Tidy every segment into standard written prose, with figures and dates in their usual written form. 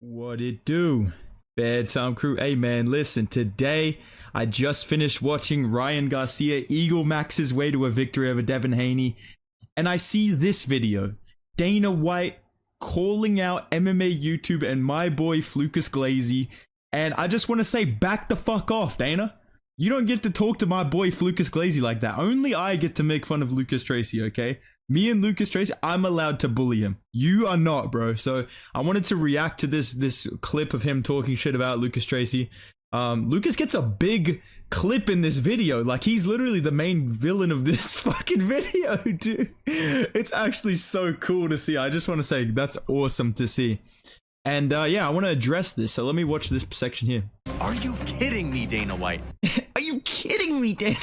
What it do? Bedtime crew. Hey man, listen, today I just finished watching Ryan Garcia eagle max his way to a victory over Devin Haney, and I see this video. Dana White calling out MMA YouTube and my boy Flukus Glazy, and I just want to say, back the fuck off, Dana. You don't get to talk to my boy Flukus Glazy like that. Only I get to make fun of Lucas Tracy, okay? Me and Lucas Tracy, I'm allowed to bully him. You are not, bro. So I wanted to react to this clip of him talking shit about Lucas Tracy. Lucas gets a big clip in this video. Like, he's literally the main villain of this fucking video, dude. It's actually so cool to see. I just want to say that's awesome to see. And yeah, I want to address this. So let me watch this section here. Are you kidding me, Dana White? Are you kidding me, Dana?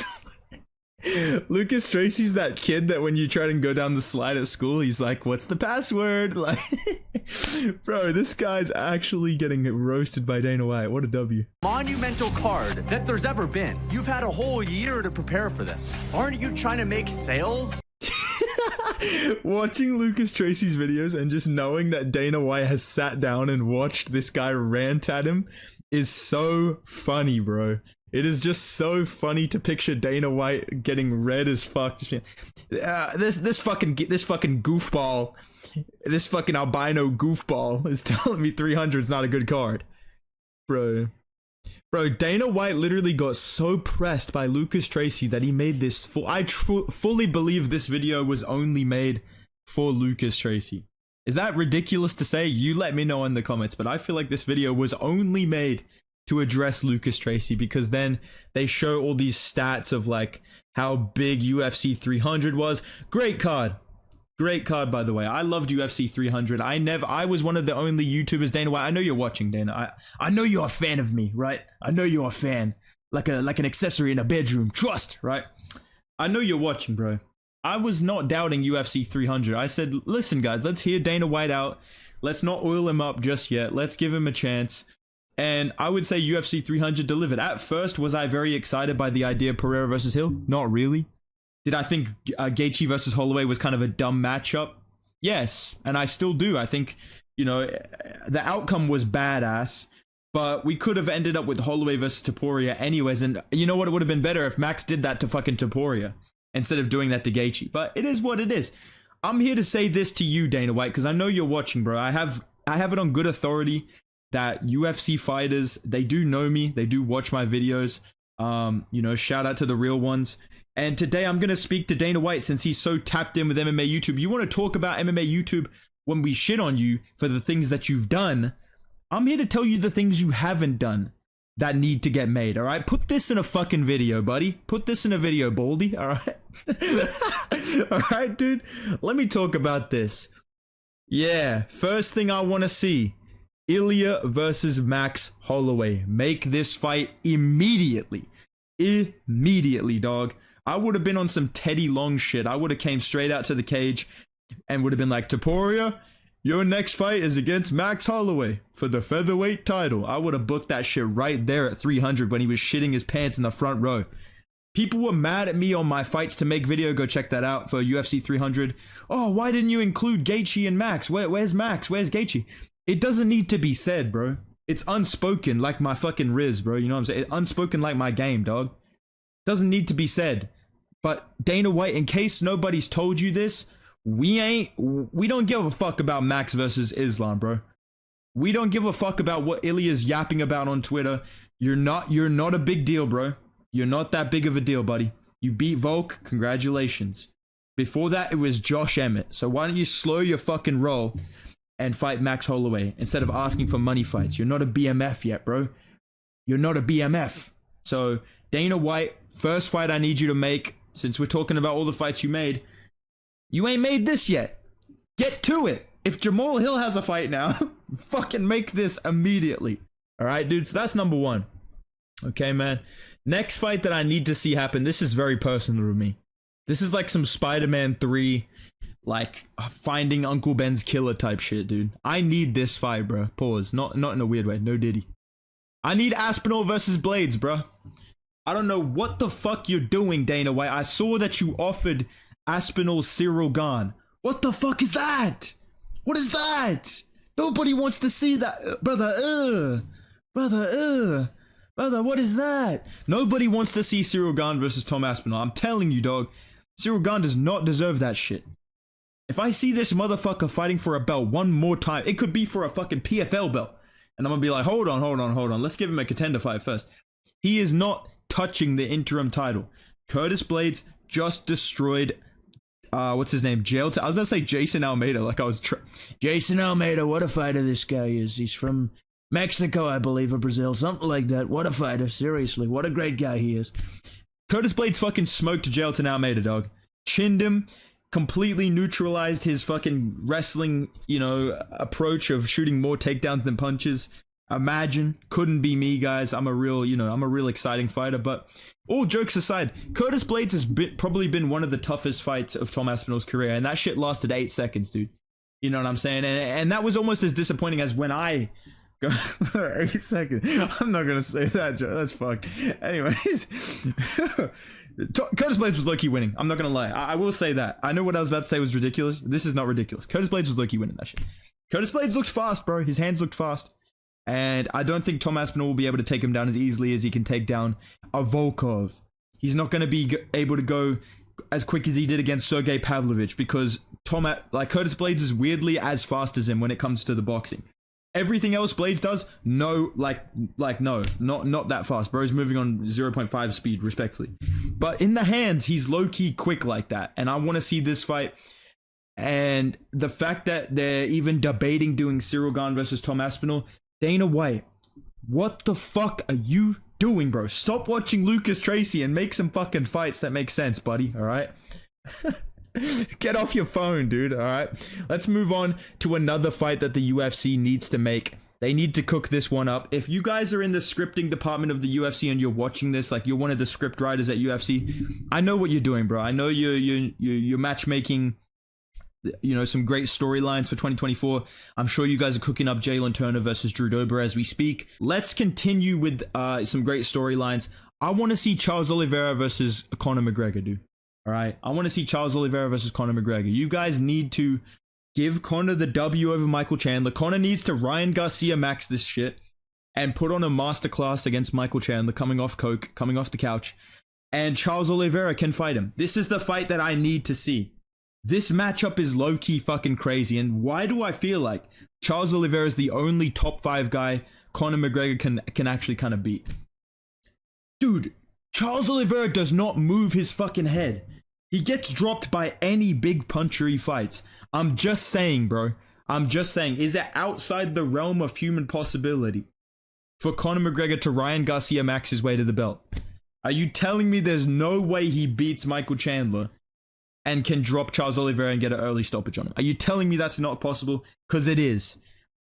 Lucas Tracy's that kid that when you try to go down the slide at school, he's like, what's the password? Like, bro, this guy's actually getting roasted by Dana White. What a W. Monumental card that there's ever been. You've had a whole year to prepare for this. Aren't you trying to make sales? Watching Lucas Tracy's videos and just knowing that Dana White has sat down and watched this guy rant at him is so funny, bro. It is just so funny to picture Dana White getting red as fuck. This fucking goofball, this fucking albino goofball is telling me 300 is not a good card, bro. Bro, Dana White literally got so pressed by Lucas Tracy that he made this I fully believe this video was only made for Lucas Tracy. Is that ridiculous to say? You let me know in the comments, but I feel like this video was only made to address Lucas Tracy, because then they show all these stats of like how big UFC 300 was. Great card, by the way. I loved UFC 300. I was one of the only YouTubers. Dana White, I know you're watching, Dana. I know you're a fan of me, right? I know you're a fan, like an accessory in a bedroom. Trust, right? I know you're watching, bro. I was not doubting UFC 300. I said, listen, guys, let's hear Dana White out. Let's not oil him up just yet. Let's give him a chance. And I would say UFC 300 delivered. At first, was I very excited by the idea of Pereira versus Hill? Not really. Did I think Gaethje versus Holloway was kind of a dumb matchup? Yes, and I still do. I think, you know, the outcome was badass, but we could have ended up with Holloway versus Topuria anyways. And you know what? It would have been better if Max did that to fucking Topuria instead of doing that to Gaethje. But it is what it is. I'm here to say this to you, Dana White, because I know you're watching, bro. I have it on good authority that UFC fighters, they do know me, they do watch my videos. You know, shout out to the real ones. And today I'm going to speak to Dana White since he's so tapped in with MMA YouTube. You want to talk about MMA YouTube when we shit on you for the things that you've done. I'm here to tell you the things you haven't done that need to get made, all right? Put this in a fucking video, buddy. Put this in a video, Baldy, all right? All right, dude? Let me talk about this. Yeah, first thing I want to see. Ilia versus Max Holloway. Make this fight immediately. Immediately, dog. I would have been on some Teddy Long shit. I would have came straight out to the cage and would have been like, Topuria, your next fight is against Max Holloway for the featherweight title. I would have booked that shit right there at 300 when he was shitting his pants in the front row. People were mad at me on my fights to make video. Go check that out for UFC 300. Oh, why didn't you include Gaethje and Max? Where's Max? Where's Gaethje? It doesn't need to be said, bro. It's unspoken like my fucking Riz, bro. You know what I'm saying? Unspoken like my game, dog. Doesn't need to be said. But Dana White, in case nobody's told you this, we don't give a fuck about Max versus Islam, bro. We don't give a fuck about what Ilia's yapping about on Twitter. You're not a big deal, bro. You're not that big of a deal, buddy. You beat Volk, congratulations. Before that, it was Josh Emmett. So why don't you slow your fucking roll and fight Max Holloway instead of asking for money fights? You're not a BMF yet, bro. You're not a BMF. So Dana White, first fight I need you to make, since we're talking about all the fights you made, you ain't made this yet. Get to it. If Jamal Hill has a fight now, fucking make this immediately. All right, dude, so that's number one. Okay, man. Next fight that I need to see happen, this is very personal to me. This is like some Spider-Man 3, like finding Uncle Ben's killer type shit, dude. I need this fight, bro. Pause. Not in a weird way. No Diddy. I need Aspinall versus Blades, bro. I don't know what the fuck you're doing, Dana White. I saw that you offered Aspinall Cyril Gane. What the fuck is that? What is that? Nobody wants to see that, brother. Brother, what is that? Nobody wants to see Cyril Gane versus Tom Aspinall. I'm telling you, dog. Cyril Gane does not deserve that shit. If I see this motherfucker fighting for a belt one more time, it could be for a fucking PFL belt. And I'm gonna be like, hold on. Let's give him a contender fight first. He is not touching the interim title. Curtis Blades just destroyed, what's his name? I was about to say Jason Almeida, like I was Jason Almeida, what a fighter this guy is. He's from Mexico, I believe, or Brazil, something like that. What a fighter, seriously. What a great guy he is. Curtis Blades fucking smoked Jailton Almeida, dog. Chinned him, completely neutralized his fucking wrestling, approach of shooting more takedowns than punches. Imagine. Couldn't be me, guys. I'm a real exciting fighter. But all jokes aside, Curtis Blades has probably been one of the toughest fights of Tom Aspinall's career. And that shit lasted 8 seconds, dude. You know what I'm saying? And that was almost as disappointing as when I go 8 seconds. I'm not gonna say that, Joe. That's fucked. Anyways, Curtis Blades was low-key winning. I'm not gonna lie. I will say that. I know what I was about to say was ridiculous. This is not ridiculous. Curtis Blades was low-key winning that shit. Curtis Blades looked fast, bro. His hands looked fast. And I don't think Tom Aspinall will be able to take him down as easily as he can take down a Volkov. He's not going to be able to go as quick as he did against Sergey Pavlovich because Curtis Blades is weirdly as fast as him when it comes to the boxing. Everything else Blades does, no, not that fast. Bro's moving on 0.5 speed, respectfully. But in the hands, he's low-key quick like that. And I want to see this fight. And the fact that they're even debating doing Cyril Gane versus Tom Aspinall, Dana White, what the fuck are you doing, bro? Stop watching Lucas Tracy and make some fucking fights that make sense, buddy, alright? Get off your phone, dude, alright? Let's move on to another fight that the UFC needs to make. They need to cook this one up. If you guys are in the scripting department of the UFC and you're watching this, like you're one of the script writers at UFC, I know what you're doing, bro. I know you're matchmaking, some great storylines for 2024. I'm sure you guys are cooking up Jalen Turner versus Drew Dober as we speak. Let's continue with some great storylines. I want to see Charles Oliveira versus Conor McGregor, dude. All right, I want to see Charles Oliveira versus Conor McGregor. You guys need to give Conor the W over Michael Chandler. Conor needs to Ryan Garcia Max this shit and put on a masterclass against Michael Chandler coming off coke, coming off the couch. And Charles Oliveira can fight him. This is the fight that I need to see. This matchup is low-key fucking crazy. And why do I feel like Charles Oliveira is the only top 5 guy Conor McGregor can actually kind of beat? Dude, Charles Oliveira does not move his fucking head. He gets dropped by any big puncher he fights. I'm just saying, bro. I'm just saying. Is it outside the realm of human possibility for Conor McGregor to Ryan Garcia Max his way to the belt? Are you telling me there's no way he beats Michael Chandler and can drop Charles Oliveira and get an early stoppage on him? Are you telling me that's not possible? Because it is.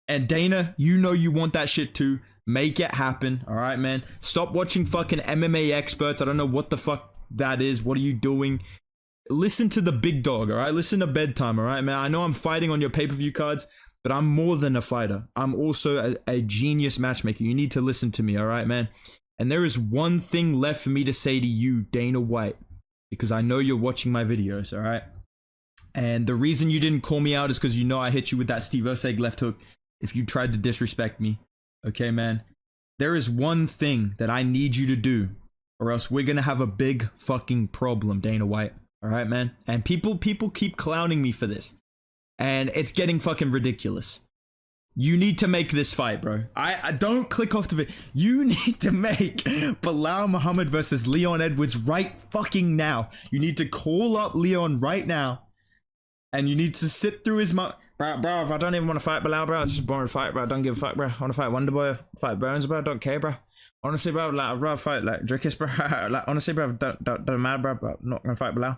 And Dana, you know you want that shit too. Make it happen. All right, man. Stop watching fucking MMA experts. I don't know what the fuck that is. What are you doing? Listen to the big dog, all right? Listen to bedtime, all right, man? I know I'm fighting on your pay-per-view cards, but I'm more than a fighter. I'm also a genius matchmaker. You need to listen to me, all right, man? And there is one thing left for me to say to you, Dana White, because I know you're watching my videos, all right? And the reason you didn't call me out is because you know I hit you with that Steve Osage left hook if you tried to disrespect me. Okay, man? There is one thing that I need you to do, or else we're gonna have a big fucking problem, Dana White. All right, man? And people keep clowning me for this. And it's getting fucking ridiculous. You need to make this fight, bro. I don't click off the video. You need to make Bilal Muhammad versus Leon Edwards right fucking now. You need to call up Leon right now. And you need to sit through his mouth. Bro, if I don't even want to fight Bilal, bro, it's just boring to fight, bro. I don't give a fuck, bro. I want to fight Wonderboy, fight Burns, bro. I don't care, bro. Honestly, bro, like, I'd rather fight, like, Drickus, bro. Like, honestly, bro, don't matter, bro, but I'm not gonna fight Bilal.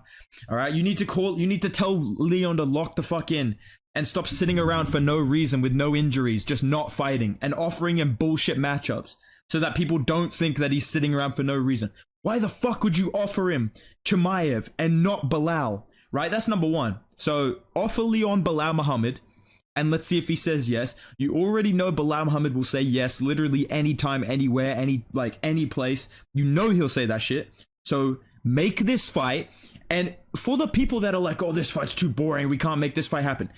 Alright, you need to tell Leon to lock the fuck in and stop sitting around for no reason with no injuries, just not fighting and offering him bullshit matchups so that people don't think that he's sitting around for no reason. Why the fuck would you offer him Chimaev and not Bilal? Right? That's number one. So offer Leon Bilal Muhammad and let's see if he says yes. You already know Bilal Muhammad will say yes literally anytime, anywhere, any place. You know he'll say that shit. So make this fight. And for the people that are like, oh, this fight's too boring, we can't make this fight happen.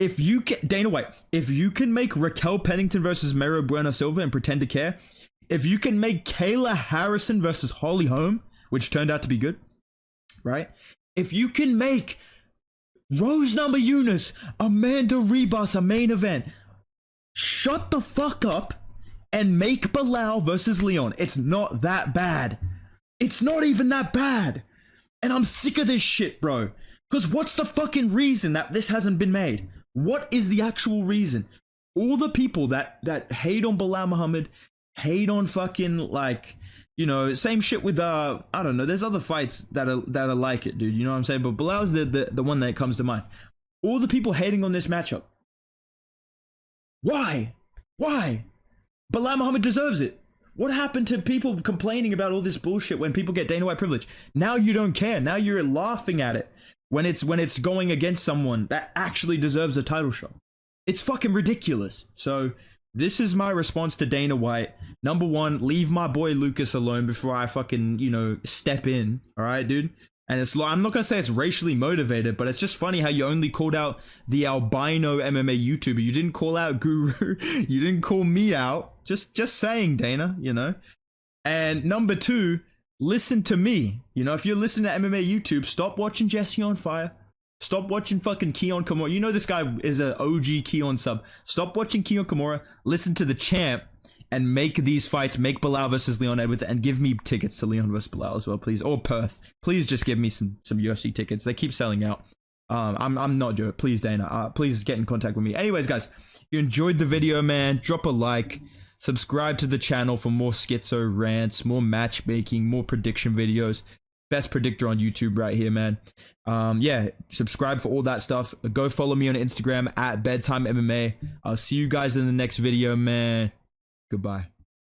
If you can, Dana White, if you can make Raquel Pennington versus Mero Bueno Silva and pretend to care, if you can make Kayla Harrison versus Holly Holm, which turned out to be good, right? If you can make Rose Namajunas, Amanda Ribas a main event, shut the fuck up and make Bilal versus Leon. It's not that bad. It's not even that bad. And I'm sick of this shit, bro. Because what's the fucking reason that this hasn't been made? What is the actual reason? All the people that hate on Bilal Muhammad, hate on fucking, like, you know, same shit with I don't know, there's other fights that are like it, dude, you know what I'm saying? But Bilal's the one that comes to mind. All the people hating on this matchup. Why? Bilal Muhammad deserves it. What happened to people complaining about all this bullshit when people get Dana White privilege? Now you don't care. Now you're laughing at it when it's going against someone that actually deserves a title shot. It's fucking ridiculous. So this is my response to Dana White. Number one, leave my boy Lucas alone before I fucking, you know, step in. All right, dude? And it's, I'm not going to say it's racially motivated, but it's just funny how you only called out the albino MMA YouTuber. You didn't call out Guru. You didn't call me out. Just saying, Dana, you know? And number two, listen to me. You know, if you're listening to MMA YouTube, stop watching Jesse on Fire. Stop watching fucking Keon Kimura. You know this guy is an OG Keon sub. Stop watching Keon Kimura. Listen to the champ and make these fights. Make Bilal versus Leon Edwards and give me tickets to Leon versus Bilal as well, please. Or Perth. Please just give me some UFC tickets. They keep selling out. I'm not joking. Please, Dana. Please get in contact with me. Anyways, guys, if you enjoyed the video, man, drop a like. Subscribe to the channel for more schizo rants, more matchmaking, more prediction videos. Best predictor on YouTube right here, man. Yeah, subscribe for all that stuff. Go follow me on Instagram at Bedtime MMA. I'll see you guys in the next video, man. Goodbye.